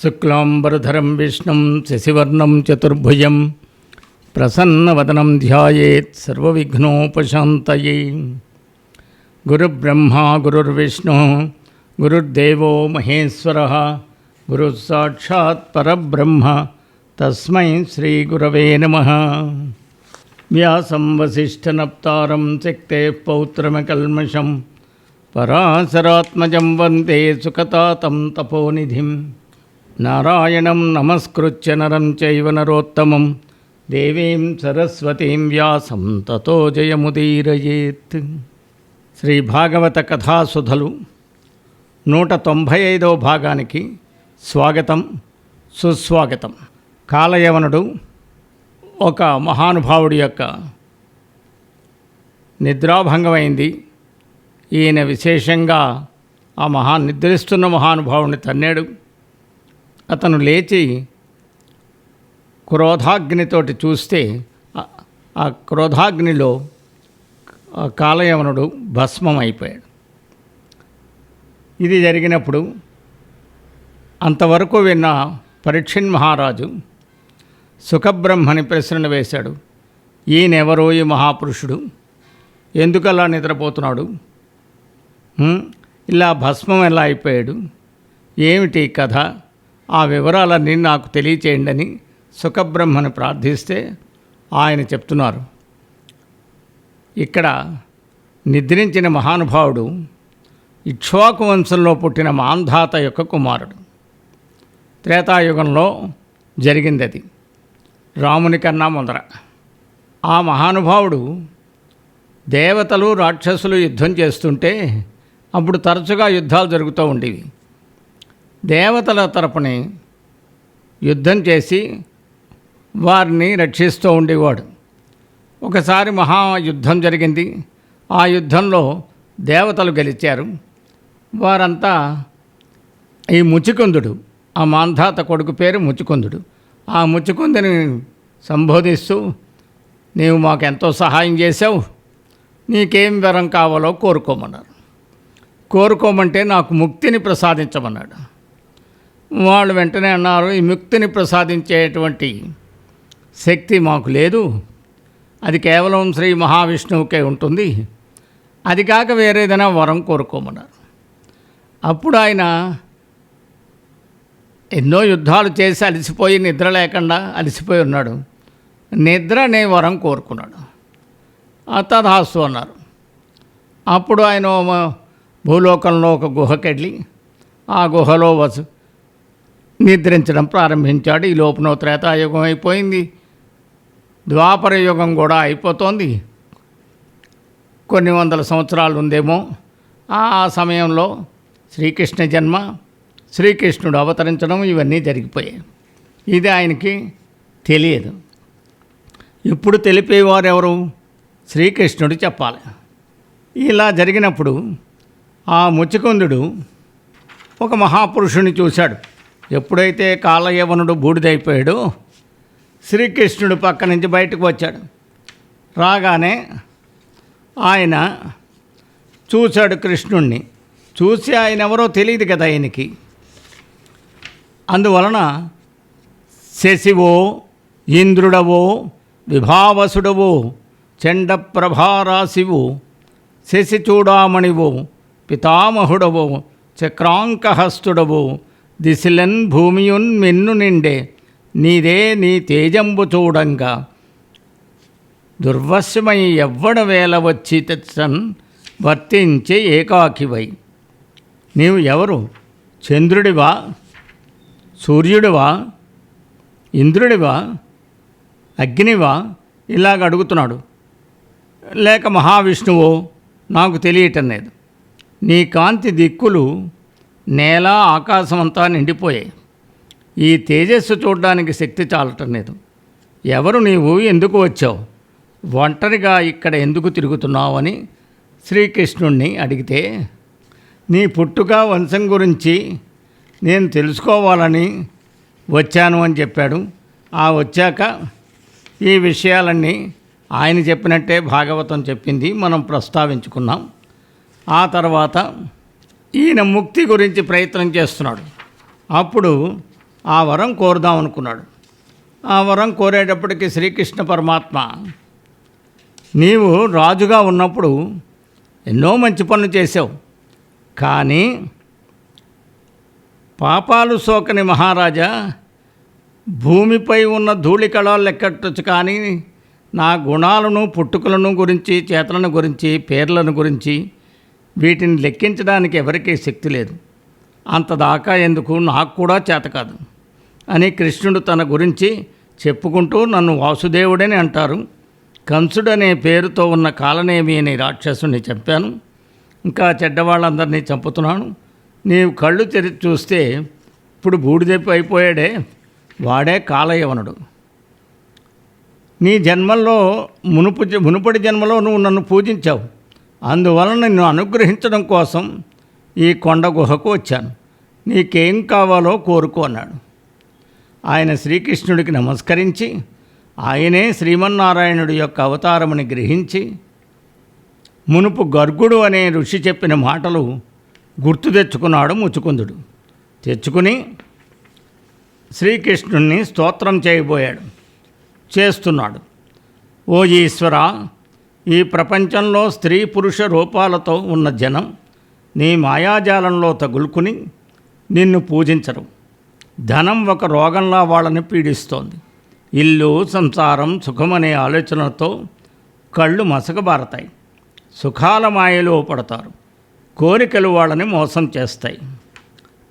శుక్లాంబరధరం విష్ణుం శశివర్ణం చతుర్భుజం ప్రసన్నవదనం ధ్యాయేత్ సర్వవిఘ్నోపశాంతయే. గురుబ్రహ్మా గురుర్విష్ణుః గురుర్దేవో మహేశ్వరః గురుః సాక్షాత్ పరబ్రహ్మ తస్మై శ్రీగురవే నమః. వ్యాసం వసిష్ఠనప్తారం శక్తేః పౌత్రమకల్మషం పరాశరాత్మజం వందే సుఖతాతం తపోనిధిం. నారాయణం నమస్కృత్య నరం చైవ నరోత్తమం దేవీం సరస్వతీం వ్యాసం తతో జయముదీరయేత్. శ్రీ భాగవత కథాసుధలు 195వ భాగానికి స్వాగతం సుస్వాగతం. కాలయవనుడు ఒక మహానుభావుడి యొక్క నిద్రాభంగమైంది. ఈయన విశేషంగా ఆ నిద్రిస్తున్న మహానుభావుడిని తన్నాడు. అతను లేచి క్రోధాగ్నితోటి చూస్తే ఆ క్రోధాగ్నిలో కాలయవనుడు భస్మం అయిపోయాడు. ఇది జరిగినప్పుడు అంతవరకు విన్న పరీక్షిన్ మహారాజు సుఖబ్రహ్మని ప్రశ్నలు వేశాడు. ఈయనెవరో ఈ మహాపురుషుడు, ఎందుకలా నిద్రపోతున్నాడు, ఇలా భస్మం ఎలా అయిపోయాడు, ఏమిటి కథ, ఆ వివరాలన్నీ నాకు తెలియచేయండి అని సుఖబ్రహ్మని ప్రార్థిస్తే ఆయన చెప్తున్నారు. ఇక్కడ నిద్రించిన మహానుభావుడు ఇక్ష్వాకు వంశంలో పుట్టిన మాంధాత యొక్క కుమారుడు. త్రేతాయుగంలో జరిగింది అది, రాముని కన్నా ముందర. ఆ మహానుభావుడు దేవతలు రాక్షసులు యుద్ధం చేస్తుంటే అప్పుడు తరచుగా యుద్ధాలు జరుగుతూ ఉండేవి. దేవతల తరపుని యుద్ధం చేసి వారిని రక్షిస్తూ ఉండేవాడు. ఒకసారి మహాయుద్ధం జరిగింది. ఆ యుద్ధంలో దేవతలు గెలిచారు. వారంతా ఈ ముచికుందుడు, ఆ మాంధాత కొడుకు పేరు ముచికుందుడు, ఆ ముచికుందుని సంబోధిస్తూ, నీవు మాకెంతో సహాయం చేసావు, నీకేం వరం కావాలో కోరుకోమన్నారు. కోరుకోమంటే నాకు ముక్తిని ప్రసాదించమన్నాడు. వాళ్ళు వెంటనే అన్నారు, ఈ ముక్తిని ప్రసాదించేటువంటి శక్తి మాకు లేదు, అది కేవలం శ్రీ మహావిష్ణువుకే ఉంటుంది, అది కాక వేరేదైనా వరం కోరుకోమన్నారు. అప్పుడు ఆయన ఎన్నో యుద్ధాలు చేసి అలసిపోయి నిద్ర లేకుండా అలసిపోయి ఉన్నాడు. నిద్ర అనే వరం కోరుకున్నాడు. తథాస్తు అన్నారు. అప్పుడు ఆయన భూలోకంలో ఒక గుహకెళ్ళి ఆ గుహలో నిద్రించడం ప్రారంభించాడు. ఈ లోపున త్రేతాయుగం అయిపోయింది, ద్వాపర యుగం కూడా అయిపోతోంది. కొన్ని వందల సంవత్సరాలు ఉందేమో. ఆ సమయంలో శ్రీకృష్ణ జన్మ, శ్రీకృష్ణుడు అవతరించడం ఇవన్నీ జరిగిపోయాయి. ఇది ఆయనకి తెలియదు. ఇప్పుడు తెలిపేవారు ఎవరు? శ్రీకృష్ణుడు చెప్పాలి. ఇలా జరిగినప్పుడు ఆ ముచికుందుడు ఒక మహాపురుషుని చూశాడు. ఎప్పుడైతే కాలయవనుడు బూడిదైపోయాడో శ్రీకృష్ణుడు పక్క నుంచి బయటకు వచ్చాడు. రాగానే ఆయన చూశాడు కృష్ణుణ్ణి. చూసి ఆయన ఎవరో తెలియదు కదా ఆయనకి. అందువలన శశివో ఇంద్రుడవో విభావసుడవో చండప్రభారాశివో శశిచూడామణివో పితామహుడవో చక్రాంకహస్తుడవో దిశలన్ భూమియున్ మిన్ను నిండే నీదే నీ తేజంబు చూడంగా దుర్వశమై ఎవ్వడ వేల వచ్చి తెచ్చన్ వర్తించే ఏకాకివై. నీవు ఎవరు? చంద్రుడివా, సూర్యుడివా, ఇంద్రుడివా, అగ్నివా? ఇలాగ అడుగుతున్నాడు. లేక మహావిష్ణువో? నాకు తెలియటం లేదు. నీ కాంతి దిక్కులు నేల ఆకాశమంతా నిండిపోయాయి. ఈ తేజస్సు చూడడానికి శక్తి చాలటం లేదు. ఎవరు నీవు? ఎందుకు వచ్చావు? ఒంటరిగా ఇక్కడ ఎందుకు తిరుగుతున్నావు అని శ్రీకృష్ణుణ్ణి అడిగితే, నీ పుట్టుక వంశం గురించి నేను తెలుసుకోవాలని వచ్చాను అని చెప్పాడు. వచ్చాక ఈ విషయాలన్నీ ఆయన చెప్పినట్టే భాగవతం చెప్పింది, మనం ప్రస్తావించుకున్నాం. ఆ తర్వాత ఈయన ముక్తి గురించి ప్రయత్నం చేస్తున్నాడు. అప్పుడు ఆ వరం కోరుదాం అనుకున్నాడు. ఆ వరం కోరేటప్పటికి శ్రీకృష్ణ పరమాత్మ, నీవు రాజుగా ఉన్నప్పుడు ఎన్నో మంచి పనులు చేసావు, కానీ పాపాలు సోకని మహారాజా, భూమిపై ఉన్న ధూళికళాలు లెక్కట్టొచ్చు, కానీ నా గుణాలను పుట్టుకలను గురించి, చేతలను గురించి, పేర్లను గురించి వీటిని లెక్కించడానికి ఎవరికీ శక్తి లేదు. అంతదాకా ఎందుకు, నాకు కూడా చేత కాదు అని కృష్ణుడు తన గురించి చెప్పుకుంటూ, నన్ను వాసుదేవుడని అంటారు, కంసుడనే పేరుతో ఉన్న కాలనేమి అనే రాక్షసుని చంపాను, ఇంకా చెడ్డవాళ్ళందరినీ చంపుతున్నాను, నీవు కళ్ళు తెరిచి చూస్తే ఇప్పుడు బూడిదెప్పి అయిపోయాడే, వాడే కాలయవనుడు. నీ జన్మల్లో మునుపటి జన్మలో నువ్వు నన్ను పూజించావు, అందువలన నిన్ను అనుగ్రహించడం కోసం ఈ కొండ గుహకు వచ్చాను, నీకేం కావాలో కోరుకో అన్నాడు. ఆయన శ్రీకృష్ణుడికి నమస్కరించి, ఆయనే శ్రీమన్నారాయణుడి యొక్క అవతారముని గ్రహించి, మునుపు గర్గుడు అనే ఋషి చెప్పిన మాటలు గుర్తు తెచ్చుకున్నాడు ముచుకుందుడు. తెచ్చుకుని శ్రీకృష్ణుణ్ణి స్తోత్రం చేస్తున్నాడు. ఓ ఈశ్వర, ఈ ప్రపంచంలో స్త్రీ పురుష రూపాలతో ఉన్న జనం నీ మాయాజాలంలో తగులుకుని నిన్ను పూజించరు. ధనం ఒక రోగంలా వాళ్ళని పీడిస్తోంది. ఇల్లు, సంసారం, సుఖమనే ఆలోచనలతో కళ్ళు మసకబారతాయి. సుఖాల మాయలో పడతారు. కోరికలు వాళ్ళని మోసం చేస్తాయి.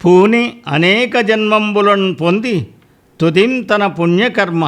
పూని అనేక జన్మంబులను పొంది తుదిం తన పుణ్యకర్మ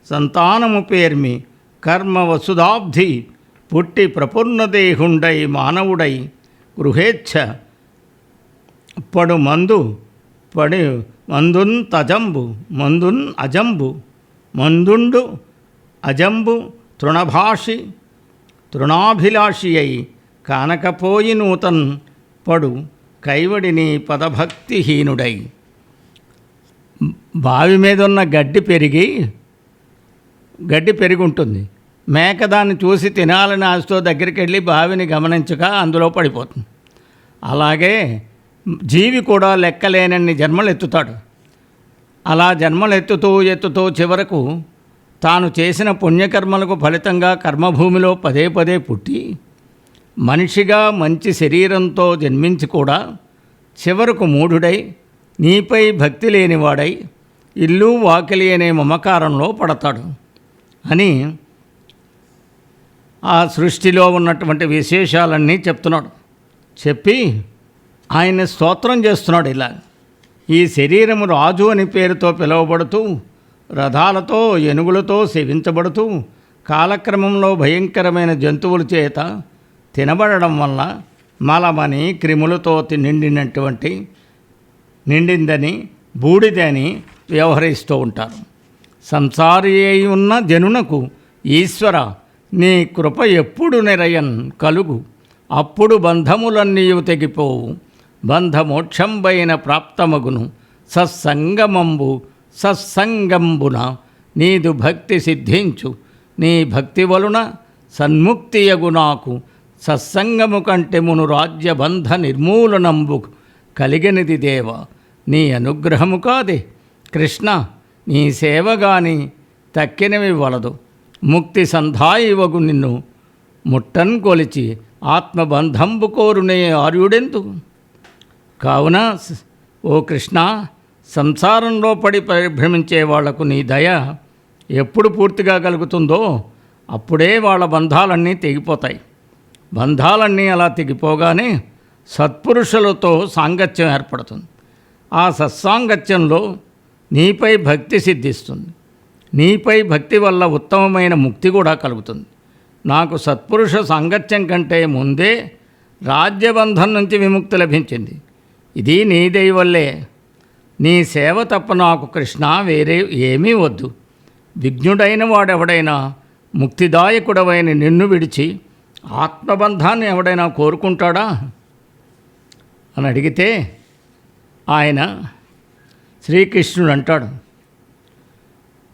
సంతానము పేర్మి కర్మ వసుధాబ్ధి పుట్టి ప్రపూర్ణదేహుండై మానవుడై గృహేచ్ఛ పడు మందున్ తజంబు మందున్ అజంబు మందుండు అజంబు తృణాభిలాషి అయి కానకపోయి నూతన్ పడు కైవడిని పదభక్తిహీనుడై. బావి మీద ఉన్న గడ్డి పెరిగి ఉంటుంది. మేక దాన్ని చూసి తినాలని ఆశతో దగ్గరికి వెళ్ళి బావిని గమనించక అందులో పడిపోతుంది. అలాగే జీవి కూడా లెక్కలేనన్ని జన్మలు ఎత్తుతాడు. అలా జన్మలు ఎత్తుతూ చివరకు తాను చేసిన పుణ్యకర్మలకు ఫలితంగా కర్మభూమిలో పదే పదే పుట్టి మనిషిగా మంచి శరీరంతో జన్మించి కూడా చివరకు మూఢుడై నీపై భక్తి లేనివాడై ఇల్లు వాకిలి అనే మమకారంలో పడతాడు అని ఆ సృష్టిలో ఉన్నటువంటి విశేషాలన్నీ చెప్తున్నాడు. చెప్పి ఆయన స్తోత్రం చేస్తున్నాడు. ఇలా ఈ శరీరము రాజు అని పేరుతో పిలువబడుతూ రథాలతో ఏనుగులతో సేవించబడుతూ కాలక్రమంలో భయంకరమైన జంతువుల చేత తినబడడం వల్ల మలమని క్రిములతో నిండిందని బూడిదని వ్యవహరిస్తూ ఉంటారు. సంసారి అయి ఉన్న జనునకు ఈశ్వర నీ కృప ఎప్పుడు నిరయన్ కలుగు, అప్పుడు బంధములన్నీయు తెగిపోవు, బంధమోక్షంబైన ప్రాప్తమగును సత్సంగంబున నీదు భక్తి సిద్ధించు, నీ భక్తి వలున సన్ముక్తియగు నాకు సత్సంగము కంటే మును రాజ్యబంధ నిర్మూలనంబు కలిగినది దేవ, నీ అనుగ్రహము కాదే కృష్ణ, నీ సేవగాని తక్కినవి వలదు, ముక్తి సంధాయివగు నిన్ను ముట్టన్ కొలిచి ఆత్మబంధంబు కోరునే ఆర్యుడెందు. కావున ఓ కృష్ణ, సంసారంలో పడి పరిభ్రమించే వాళ్లకు నీ దయ ఎప్పుడు పూర్తిగా కలుగుతుందో అప్పుడే వాళ్ళ బంధాలన్నీ తెగిపోతాయి. బంధాలన్నీ అలా తెగిపోగానే సత్పురుషులతో సాంగత్యం ఏర్పడుతుంది. ఆ సత్సాంగత్యంలో నీపై భక్తి సిద్ధిస్తుంది. నీపై భక్తి వల్ల ఉత్తమమైన ముక్తి కూడా కలుగుతుంది. నాకు సత్పురుష సాంగత్యం కంటే ముందే రాజ్యబంధం నుంచి విముక్తి లభించింది. ఇది నీ దయ వల్లే. నీ సేవ తప్ప నాకు కృష్ణ వేరే ఏమీ వద్దు. విఘ్నుడైన వాడెవడైనా, ముక్తిదాయకుడవైన నిన్ను విడిచి ఆత్మబంధాన్ని ఎవడైనా కోరుకుంటాడా అని అడిగితే ఆయన శ్రీకృష్ణుడు అంటాడు,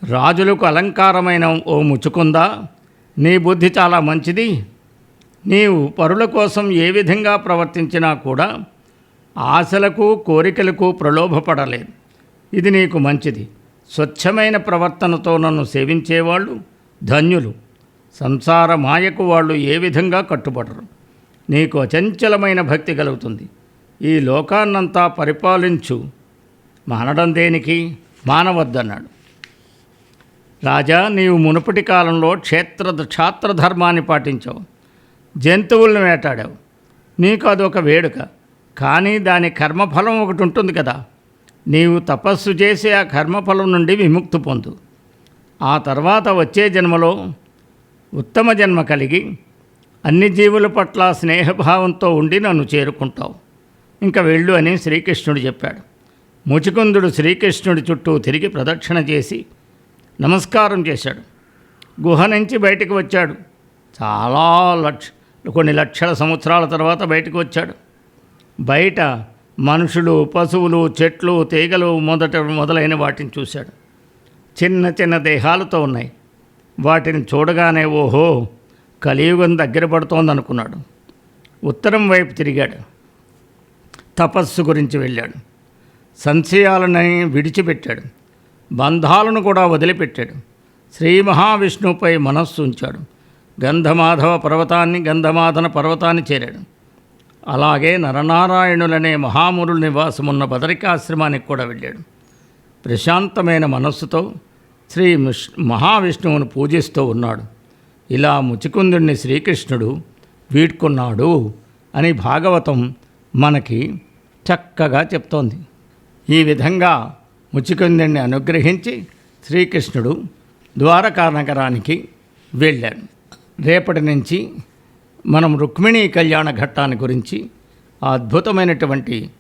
రాజులకు అలంకారమైన ఓ ముచుకుందా, నీ బుద్ధి చాలా మంచిది. నీవు పరుల కోసం ఏ విధంగా ప్రవర్తించినా కూడా ఆశలకు కోరికలకు ప్రలోభపడలేదు. ఇది నీకు మంచిది. స్వచ్ఛమైన ప్రవర్తనతో నన్ను సేవించేవాళ్ళు ధన్యులు. సంసార మాయకు వాళ్ళు ఏ విధంగా కట్టుబడరు. నీకు అచంచలమైన భక్తి కలుగుతుంది. ఈ లోకాన్నంతా పరిపాలించు. మానడం దేనికి? మానవద్దన్నాడు. రాజా, నీవు మునుపటి కాలంలో క్షాత్రధర్మాన్ని పాటించావు. జంతువులను వేటాడావు. నీకు అదొక వేడుక. కానీ దాని కర్మఫలం ఒకటి ఉంటుంది కదా. నీవు తపస్సు చేసి ఆ కర్మఫలం నుండి విముక్తి పొందు. ఆ తర్వాత వచ్చే జన్మలో ఉత్తమ జన్మ కలిగి అన్ని జీవుల పట్ల స్నేహభావంతో ఉండి నన్ను చేరుకుంటావు. ఇంకా వెళ్ళు అని శ్రీకృష్ణుడు చెప్పాడు. ముచికుందుడు శ్రీకృష్ణుడి చుట్టూ తిరిగి ప్రదక్షిణ చేసి నమస్కారం చేశాడు. గుహ నుంచి బయటకు వచ్చాడు. చాలా కొన్ని లక్షల సంవత్సరాల తర్వాత బయటకు వచ్చాడు. బయట మనుషులు, పశువులు, చెట్లు, తీగలు మొదలైన వాటిని చూశాడు. చిన్న చిన్న దేహాలతో ఉన్నాయి. వాటిని చూడగానే ఓహో, కలియుగం దగ్గర పడుతోందనుకున్నాడు. ఉత్తరం వైపు తిరిగాడు. తపస్సు గురించి వెళ్ళాడు. సంశయాలను విడిచిపెట్టాడు. బంధాలను కూడా వదిలిపెట్టాడు. శ్రీ మహావిష్ణువుపై మనస్సు ఉంచాడు. గంధమాధన పర్వతాన్ని చేరాడు. అలాగే నరనారాయణులనే మహామునుల నివాసమున్న బదరికాశ్రమానికి కూడా వెళ్ళాడు. ప్రశాంతమైన మనస్సుతో శ్రీ మహావిష్ణువును పూజిస్తూ ఉన్నాడు. ఇలా ముచికుందుడిని శ్రీకృష్ణుడు వీడ్కొన్నాడు అని భాగవతం మనకి చక్కగా చెప్తోంది. ఈ విధంగా ముచికుందుడిని అనుగ్రహించి శ్రీకృష్ణుడు ద్వారకా నగరానికి వెళ్ళాడు. రేపటి నుంచి మనం రుక్మిణీ కళ్యాణ ఘట్టాన్ని గురించి, ఆ అద్భుతమైనటువంటి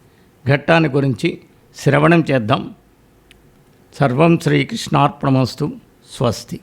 ఘట్టాన్ని గురించి శ్రవణం చేద్దాం. సర్వం శ్రీకృష్ణార్పణమస్తు. స్వస్తి.